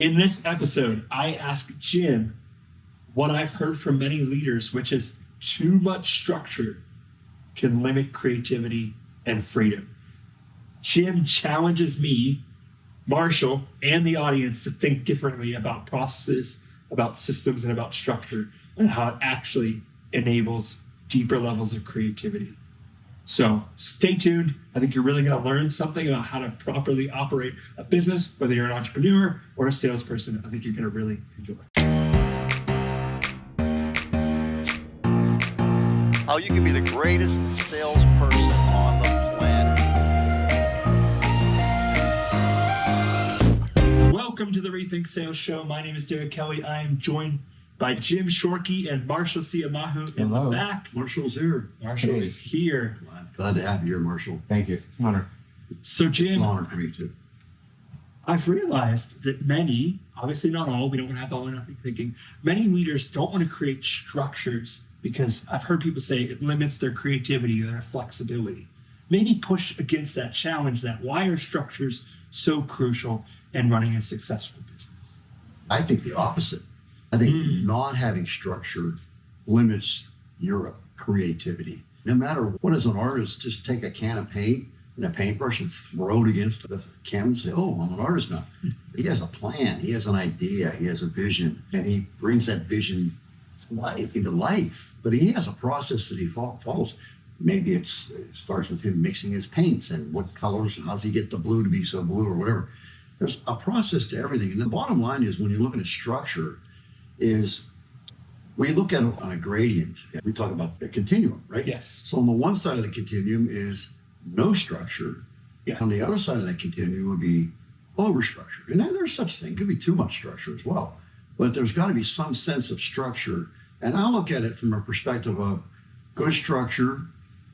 In this episode, I ask Jim what I've heard from many leaders, which is too much structure can limit creativity and freedom. Jim challenges me, Marshall, and the audience to think differently about processes, about systems, and about structure, and how it actually enables deeper levels of creativity. So stay tuned. I think you're really going to learn something about how to properly operate a business, whether you're an entrepreneur or a salesperson. I think you're going to really enjoy. How you can be the greatest salesperson on the planet. Welcome to the Rethink Sales Show. My name is Derek Kelly. I am joined by Jim Shorkey and Marshall Siamahu in the back. Marshall's here. Marshall is here. Glad to have you here, Marshall. Thank you. It's an honor. So Jim, It's an honor for me too. I've realized that many, obviously not all, we don't want to have all or nothing thinking, many leaders don't want to create structures because I've heard people say it limits their creativity, their flexibility. Maybe push against that challenge, that why are structures so crucial in running a successful business? I think the opposite. I think not having structure limits your creativity. No matter what, as an artist, just take a can of paint and a paintbrush and throw it against the canvas and say, oh, I'm an artist now. He has a plan, he has an idea, he has a vision, and he brings that vision into life. But he has a process that he follows. Maybe it starts with him mixing his paints and what colors, how does he get the blue to be so blue or whatever. There's a process to everything. And the bottom line is when you're looking at structure is we look at it on a gradient. We talk about a continuum, right? Yes. So on the one side of the continuum is no structure. Yeah. On the other side of that continuum would be overstructure. And then there's such a thing, could be too much structure as well. But there's got to be some sense of structure. And I look at it from a perspective of good structure,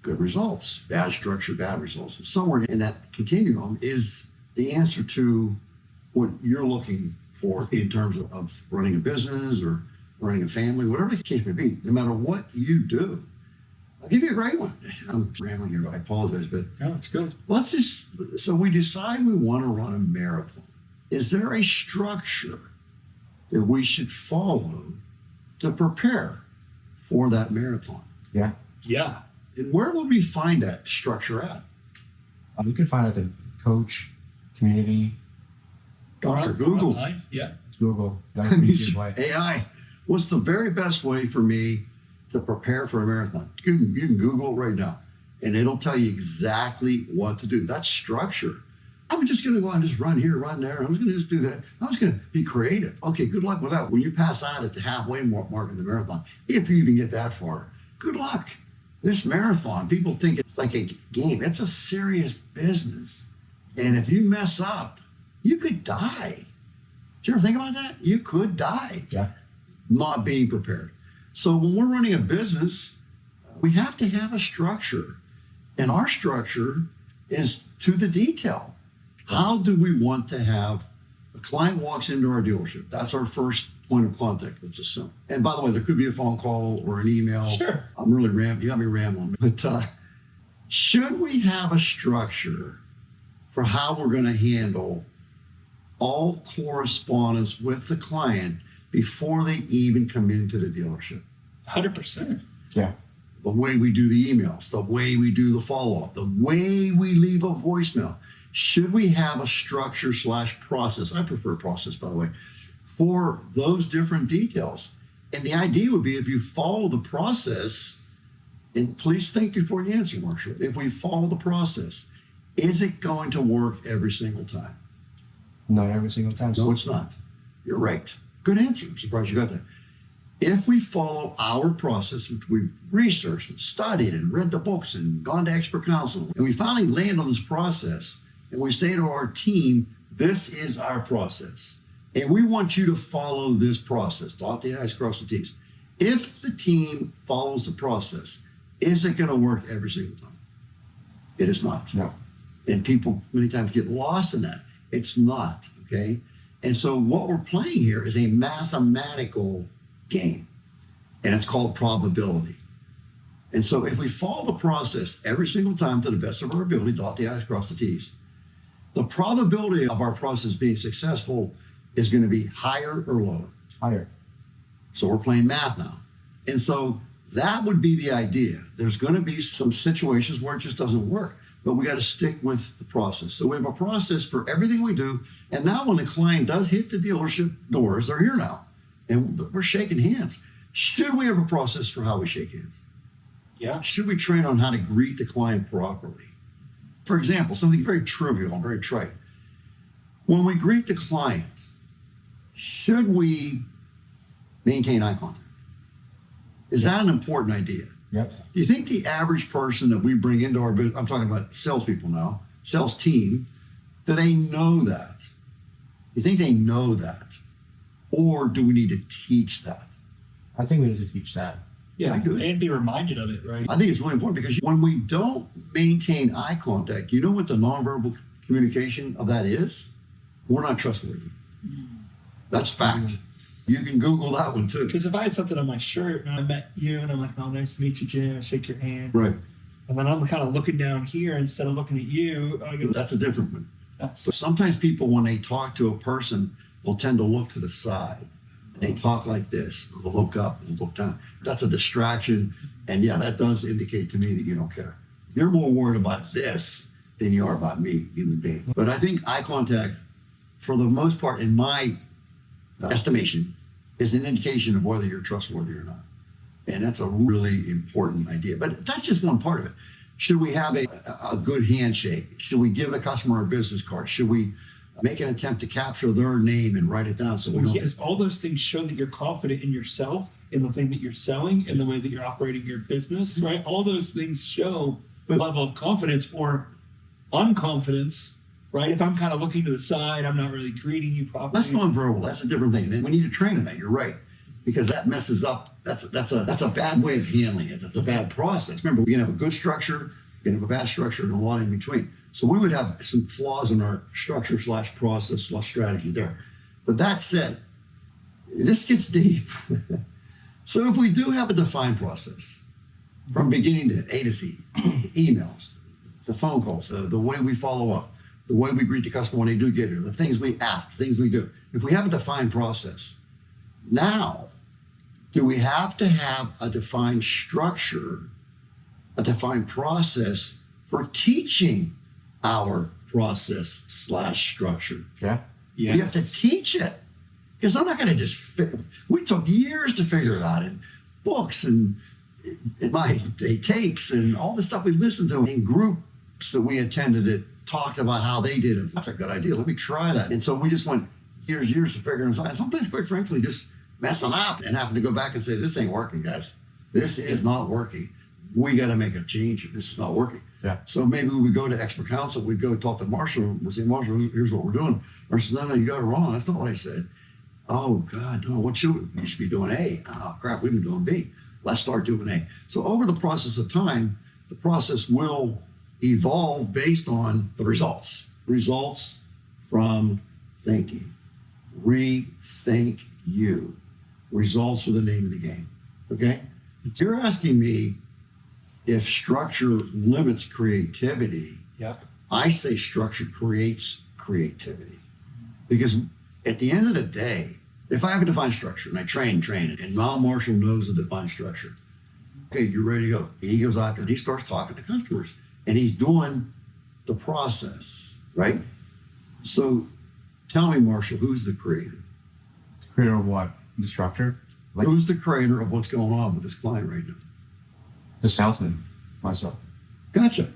good results, bad structure, bad results. And somewhere in that continuum is the answer to what you're looking for in terms of running a business or running a family, whatever the case may be. No matter what you do, I'll give you a great one. I'm rambling here, I apologize, but No, it's good. so we decide we want to run a marathon. Is there a structure that we should follow to prepare for that marathon? Yeah. Yeah. And where would we find that structure at? You can find it at Coach, Community, Dr. Google. Online. Yeah. Google. That's I the mean, easiest way. AI. What's the very best way for me to prepare for a marathon? You can Google it right now, and it'll tell you exactly what to do. That's structure. I was just going to go out and just run here, run there. I was going to just do that. I was going to be creative. Okay, good luck with that. When you pass out at the halfway mark in the marathon, if you even get that far, good luck. This marathon, people think it's like a game. It's a serious business. And if you mess up, you could die. Did you ever think about that? You could die. Yeah. Not being prepared. So when we're running a business, we have to have a structure. And our structure is to the detail. How do we want to have a client walks into our dealership? That's our first point of contact, let's assume. And by the way, there could be a phone call or an email. Sure. I'm really rambling. You got me rambling. But should we have a structure for how we're going to handle all correspondence with the client before they even come into the dealership? 100%. Yeah. The way we do the emails, the way we do the follow-up, the way we leave a voicemail. Should we have a structure / process? I prefer process, by the way, for those different details. And the idea would be if you follow the process, and please think before you answer, Marshall, if we follow the process, is it going to work every single time? Not every single time. No, it's not. You're right. Good answer. I'm surprised you got that. If we follow our process, which we've researched and studied and read the books and gone to expert counsel, and we finally land on this process, and we say to our team, this is our process, and we want you to follow this process, dot the I's, cross the T's. If the team follows the process, is it going to work every single time? It is not. No. And people many times get lost in that. It's not, okay? And so what we're playing here is a mathematical game, and it's called probability. And so if we follow the process every single time to the best of our ability, dot the I's, cross the T's, the probability of our process being successful is going to be higher or lower? Higher. So we're playing math now. And so that would be the idea. There's going to be some situations where it just doesn't work, but we got to stick with the process. So we have a process for everything we do. And now when the client does hit the dealership doors, they're here now, and we're shaking hands. Should we have a process for how we shake hands? Yeah. Should we train on how to greet the client properly? For example, something very trivial and very trite. When we greet the client, should we maintain eye contact? Is that an important idea? Yep. Do you think the average person that we bring into our business, I'm talking about salespeople now, sales team, do they know that? You think they know that? Or do we need to teach that? I think we need to teach that. Yeah, I do it. and be reminded of it, right? I think it's really important because when we don't maintain eye contact, you know what the nonverbal communication of that is? We're not trustworthy. That's fact. You can Google that one too. Because if I had something on my shirt and I met you and I'm like, oh, nice to meet you, Jim, I shake your hand. Right. And then I'm kind of looking down here instead of looking at you. I go, That's a different one. that's But sometimes people, when they talk to a person, they'll tend to look to the side. They talk like this, or they'll look up and look down. That's a distraction. And yeah, that does indicate to me that you don't care. You're more worried about this than you are about me, human being. But I think eye contact, for the most part, in my estimation, is an indication of whether you're trustworthy or not. And that's a really important idea. But that's just one part of it. Should we have a good handshake? Should we give the customer a business card? Should we make an attempt to capture their name and write it down so we don't... Because all those things show that you're confident in yourself, in the thing that you're selling, in the way that you're operating your business, right? All those things show level of confidence or unconfidence, right? If I'm kind of looking to the side, I'm not really greeting you properly. That's nonverbal. That's a different thing. Then we need to train them that. You're right, because that messes up. That's a bad way of handling it. That's a bad process. Remember, we can have a good structure, we can have a bad structure, and a lot in between. So we would have some flaws in our structure / process / strategy there. But that said, this gets deep. So if we do have a defined process from beginning to A to Z, the emails, the phone calls, the way we follow up, the way we greet the customer when they do get here, the things we ask, the things we do. If we have a defined process, now, do we have to have a defined structure, a defined process for teaching our process / structure? Yeah. Yes. We have to teach it. Because I'm not going to just, we took years to figure it out in books and in my tapes and all the stuff we listened to in groups that we attended that talked about how they did it. That's a good idea. Let me try that. And so we just went years to figuring it out. And sometimes, quite frankly, just messing up and having to go back and say, this ain't working, guys. This is not working. We got to make a change if this is not working. Yeah. So maybe we go to expert counsel. We go talk to Marshall. We'll say, Marshall, here's what we're doing. Marshall says, no, you got it wrong. That's not what I said. Oh, God, no. What should we? You should be doing A. Oh, crap, we've been doing B. Let's start doing A. So over the process of time, the process will evolve based on the results. Results from thinking. Rethink you. Results are the name of the game. Okay? You're asking me if structure limits creativity. Yep. I say structure creates creativity. Because at the end of the day, if I have a defined structure and I train, and now Marshall knows the defined structure, okay, you're ready to go. He goes out there and he starts talking to customers and he's doing the process, right? So tell me, Marshall, who's the creator? The creator of what? The structure? Like Who's the creator of what's going on with this client right now? the salesman, myself. Gotcha.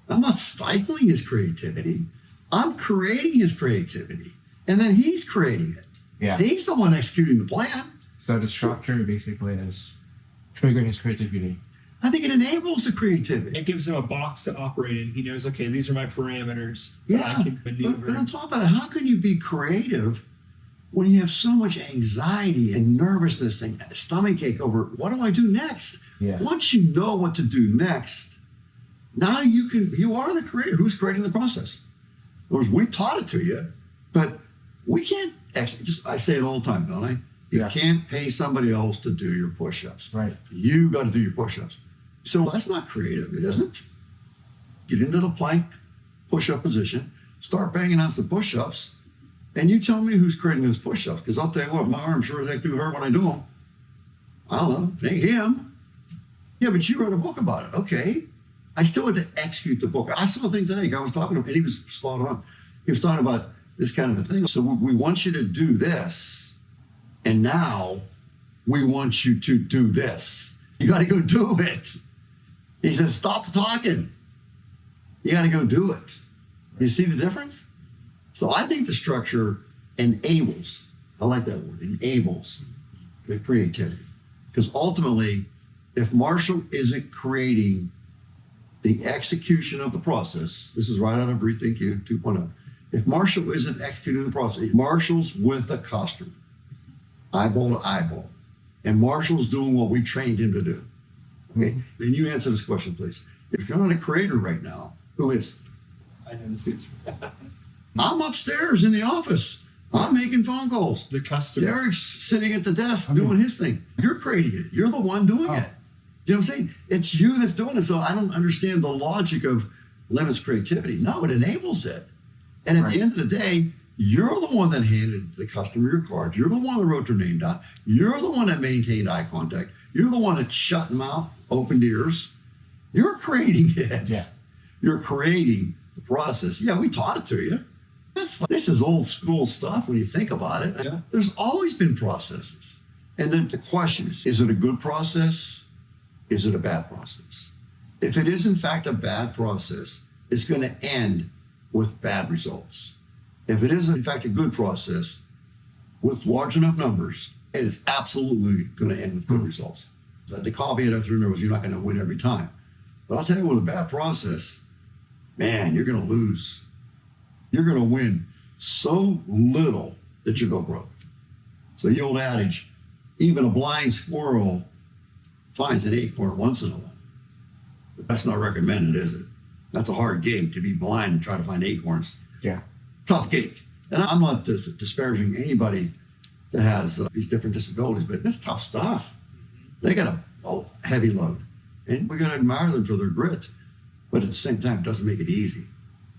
I'm not stifling his creativity. I'm creating his creativity. And then he's creating it. Yeah. He's the one executing the plan. So the structure basically is triggering his creativity. I think it enables the creativity. It gives him a box to operate in. He knows, okay, these are my parameters that I Yeah. can But maneuver. on top of it, how can you be creative when you have so much anxiety and nervousness and stomach ache over what do I do next? Yeah. Once you know what to do next, now you are the creator. Who's creating the process? In other words, we taught it to you, but we can't actually, I say it all the time, don't I? You Yeah. can't pay somebody else to do your push-ups. Right. You got to do your push-ups. So that's not creative, it isn't. Get into the plank push-up position, start banging out some push-ups, And you tell me who's creating those push-ups, because I'll tell you what, my arms sure as heck do hurt when I do them. I don't know, it ain't him. Yeah, but you wrote a book about it. Okay. I still had to execute the book. I saw a thing today, a guy was talking to him, and he was spot on. He was talking about this kind of a thing. So we want you to do this, and now we want you to do this. You got to go do it. He says, stop the talking. You got to go do it. You see the difference? So I think the structure enables, I like that word, enables the creativity. Because ultimately, if Marshall isn't creating the execution of the process, this is right out of Rethink You 2.0. If Marshall isn't executing the process, Marshall's with a customer, eyeball to eyeball, and Marshall's doing what we trained him to do. Okay, then you answer this question, please. If you're not a creator right now, who is? I know this answer. I'm upstairs in the office. I'm making phone calls. The customer. Derek's sitting at the desk doing his thing. You're creating it. You're the one doing it. You know what I'm saying? It's you that's doing it. So I don't understand the logic of limits creativity. No, it enables it. And at the end of the day, you're the one that handed the customer your card. You're the one that wrote their name down. You're the one that maintained eye contact. You're the one that shut mouth, opened ears. You're creating it. Yeah. You're creating the process. Yeah, we taught it to you. This is old school stuff when you think about it. Yeah. There's always been processes. And then the question is it a good process? Is it a bad process? If it is in fact a bad process, it's going to end with bad results. If it is in fact a good process with large enough numbers, it is absolutely going to end with good results. The caveat I threw in there was you're not going to win every time. But I'll tell you, with a bad process, man, you're going to lose. You're going to win so little that you go broke. So the old adage, even a blind squirrel finds an acorn once in a while. But that's not recommended, is it? That's a hard gig, to be blind and try to find acorns. Yeah. Tough gig. And I'm not disparaging anybody that has these different disabilities, but it's tough stuff. They got a heavy load. And we got to admire them for their grit. But at the same time, it doesn't make it easy.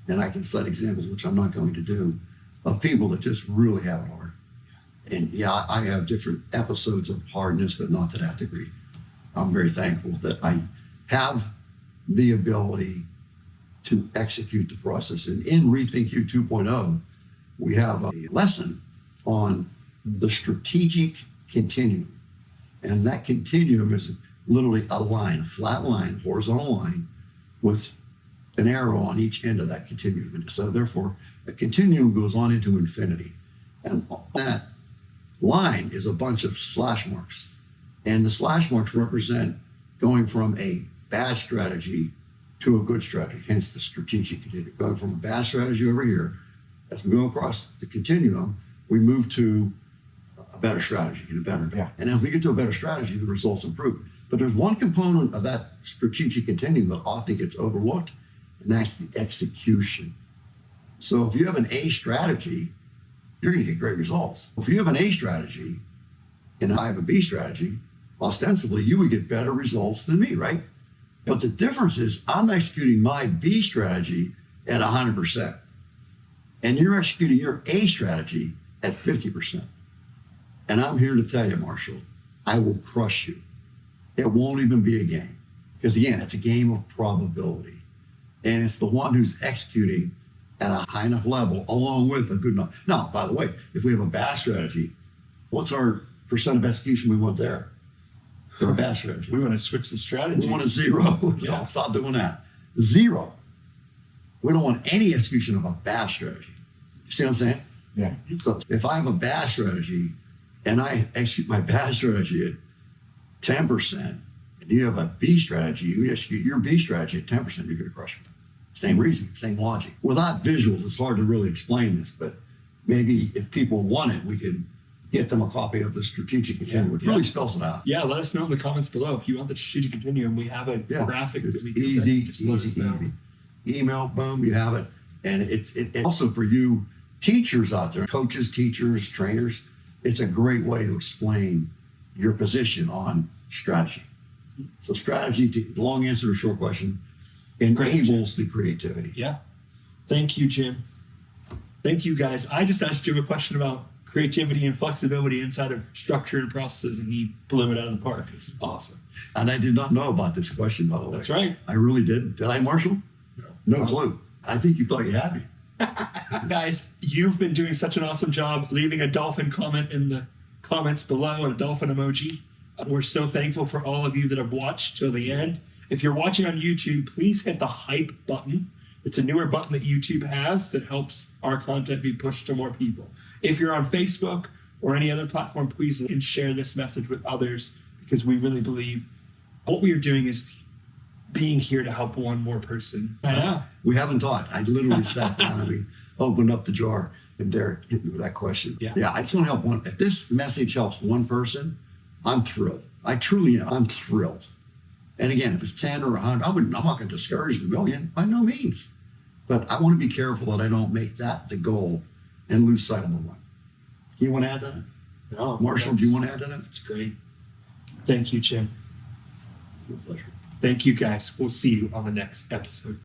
And I can cite examples, which I'm not going to do, of people that just really have it hard. And yeah, I have different episodes of hardness, but not to that degree. I'm very thankful that I have the ability to execute the process. And in Rethink You 2.0, we have a lesson on the strategic continuum. And that continuum is literally a line, a flat line, horizontal line with an arrow on each end of that continuum. And so therefore, a continuum goes on into infinity. And that line is a bunch of slash marks. And the slash marks represent going from a bad strategy to a good strategy, hence the strategic continuum. Going from a bad strategy over here, as we go across the continuum, we move to a better strategy and a better. Yeah. And as we get to a better strategy, the results improve. But there's one component of that strategic continuum that often gets overlooked, and that's the execution. So if you have an A strategy, you're going to get great results. If you have an A strategy and I have a B strategy, ostensibly you would get better results than me, right? But the difference is I'm executing my B strategy at 100%. And you're executing your A strategy at 50%. And I'm here to tell you, Marshall, I will crush you. It won't even be a game. Because again, it's a game of probability. And it's the one who's executing at a high enough level along with a good enough. Now, by the way, if we have a bad strategy, what's our percent of execution we want there? For a bad strategy. We want to switch the strategy. We want a 0. Yeah. Don't stop doing that. 0. We don't want any execution of a bad strategy. You see what I'm saying? Yeah. So if I have a bad strategy and I execute my bad strategy at 10%, and you have a B strategy, you execute your B strategy at 10%, you're going to crush it. Same reason, same logic. Without visuals, it's hard to really explain this, but maybe if people want it, we can get them a copy of the strategic continuum, which really spells it out. Yeah, let us know in the comments below. If you want the strategic continuum, we have a graphic It's that we can easy, just let us know. easy. Email, boom, you have it. And it's also for you teachers out there, coaches, teachers, trainers, it's a great way to explain your position on strategy. So strategy, the long answer to a short question, enables the creativity. Yeah. Thank you, Jim. Thank you, guys. I just asked Jim a question about creativity and flexibility inside of structure and processes, and he blew it out of the park. It's awesome. And I did not know about this question, by the way. That's right. I really didn't. Did I, Marshall? No clue. I think you thought you had me. Guys, you've been doing such an awesome job leaving a dolphin comment in the comments below and a dolphin emoji. We're so thankful for all of you that have watched till the end. If you're watching on YouTube, please hit the hype button. It's a newer button that YouTube has that helps our content be pushed to more people. If you're on Facebook or any other platform, please share this message with others, because we really believe what we are doing is being here to help one more person. I know. We haven't talked. I literally sat down and we opened up the jar, and Derek hit me with that question. Yeah. I just want to help one. If this message helps one person, I'm thrilled. I truly am. I'm thrilled. And again, if it's 10 or 100, I'm not going to discourage the million by no means. But I want to be careful that I don't make that the goal and lose sight of the one. You want to add to that? No, Marshall, do you want to add to that? That's great. Thank you, Jim. Your pleasure. Thank you, guys. We'll see you on the next episode.